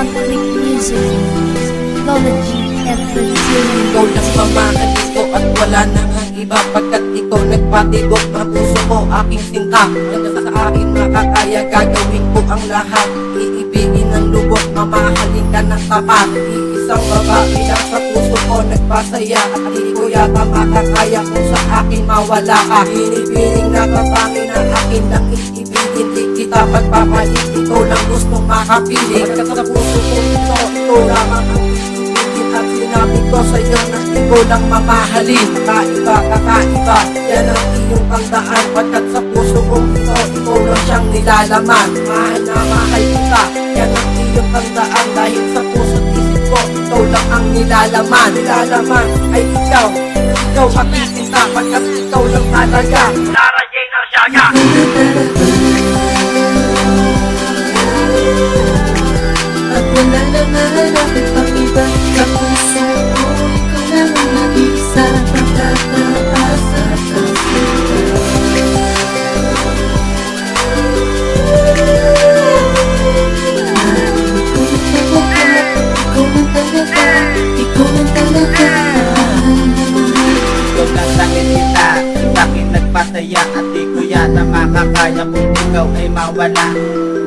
Catholic Music, Theology, and Tradition. Ikaw lang mamahalin ko at wala na nga iba, pagkat ikaw nagpatibok ng puso ko, aking sinta. Hanggang sa akin makakaya, gagawin ko ang lahat. Iibigin ng lubos, mamahalin ka ng tapat. Iisang babae lang sa puso ko nagpasaya, at di ko yata makakaya kung sa akin mawala ka. Binibining na babae na akin lang iibigin, di kita pagpapalit, ikaw lang gustong makapiling. Pagkat sa puso ko ito, ito lamang ang iibigin, at sinabi ko sa'yo na ikaw lang mamahalin. Kakaiba, kakaiba, yan ang iyong tandaan, pagkat sa puso ko ito, ikaw lang siyang nilalaman. Mahal na mahal kita, yan ang iyong tandaan, dahil sa puso't isip ko, ikaw lang ang nilalaman. Nilalaman ay ikaw, ikaw aking sinta, pagkat ikaw lang talaga. Lara Jane Arsiaga. At wala na mahanapin pang iba sa puso ko, ikaw lang ang nag-iisa, pagkakaasa sa ikaw lang talaga. Ikaw lang sa'kin kita, sa'kin nagpasaya, at di ko yata makakaya kung ikaw ay mawala.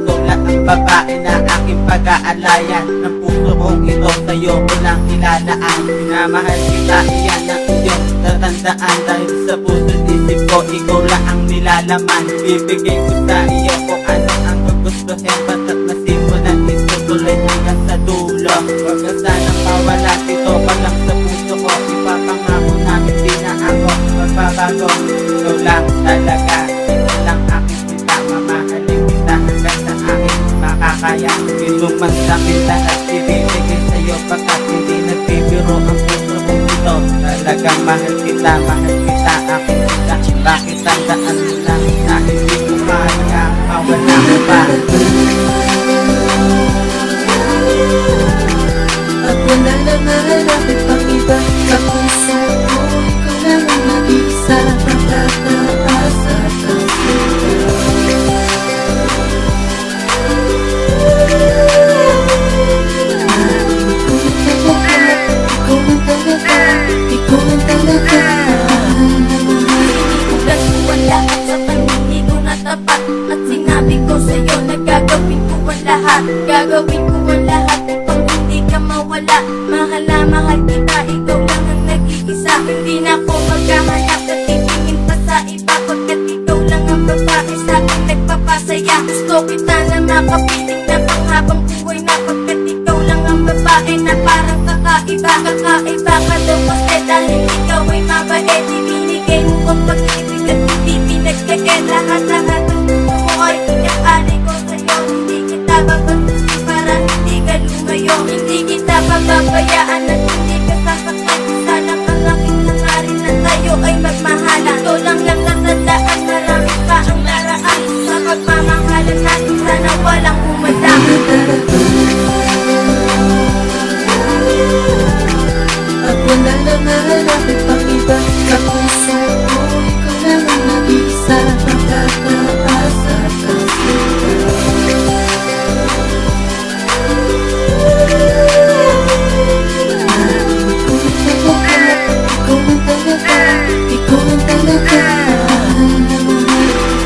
Ikaw lang ang babae na aking pag-aalayan, ng puso kong ito sa'yo ko lang ilalaan. Minamahal kita, iyan ang iyong tatandaan, dahil sa puso't isip ko, ikaw lang ang nilalaman. Bibigay ko sa iyo kung ano ang gugustuhin, basta't nasimulan ito tuloy hanggang sa dulo. Huwag ka sanang mawala, ito ka lang sa puso ko, ipapangako namin di na ako magbabago. Ikaw lang talaga, ikaw lang aking kita, mamahalin kita hanggang sa aking makakaya. Pinuman sa'kin lahat, ibibigay sa'yo, pagkat hindi nagbibiro ang puso kong ito. Talagang mahal kita aking kita. Bakit tandaan mo lang na hindi ko kaya mawala mo pa? At wala na mahanapin pang iba sa puso ko, ikaw lang ang nag-iisa, pagkakaasa sa ikaw lang talaga. Gagawin lahat sa paningin ko na tapat, at sinabi ko sa'yo na gagawin ko ang lahat. Gagawin ko ang lahat upang hindi ka mawala. Mahal na mahal kita, ikaw lang ang nag-iisa. Hindi na ako maghahanap at titingin pa sa iba, pagkat ikaw lang ang babae sa'kin nagpapasaya. Gusto kita na makapiling na panghabang buhay na, pagkat ikaw lang ang babae na parang kakaiba. Kakaiba ka daw kasi dahil ikaw ay mabait. Ibinigay mo ang pag-ibig at hindi pinagkakit. Lahat-lahat ng gusto mo ay pinag-alay ko sa'yo. Hindi kita babagusin para hindi ka lumayo. Hindi kita pababayaan at hindi ka sasaktan. Isa lang ang aking hangarin na tayo ay magmahalan. Ito lang natandaan, marami pa ang naraan. Sa pagmamahalan natin sana walang umadang. At wala na mahanapin pang iba sa puso ko, ikaw lang ang nag-iisa, pagkakaasa sa ikaw lang talaga.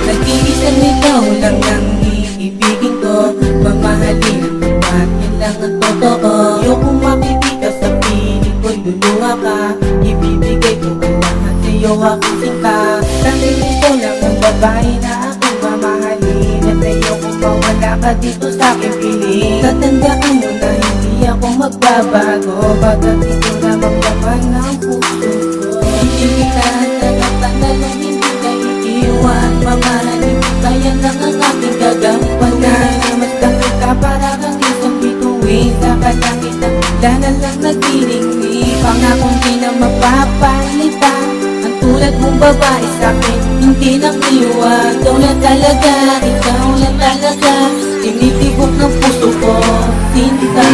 Nag-iisang ikaw lang ang iibigin ko, mamahalin at yan lang ang totoo. Ayokong makikita sa piling ko'y luluha ka, ibibigay ko ang lahat sa'yo aking sinta. Dahil ikaw lang ang babae na aking mamahalin, at ayokong mawala ka dito sa aking piling. Tatandaan mo na hindi ako magbabago, bagat ito lamang laman ng puso ko. Hindi kita hanap talong hindi ka iiwan, mamahalin kita, yan lang ang aking gagawin. Namasdan kita para kang isang bituin sa kalangitan, danan lang nagdiringli, pangakong di na mapapalitan. Ang tulad mong babae sa'kin, hindi nang iwan. Ikaw lang talaga, ikaw lang talaga, tinitibok ng puso ko, sinta.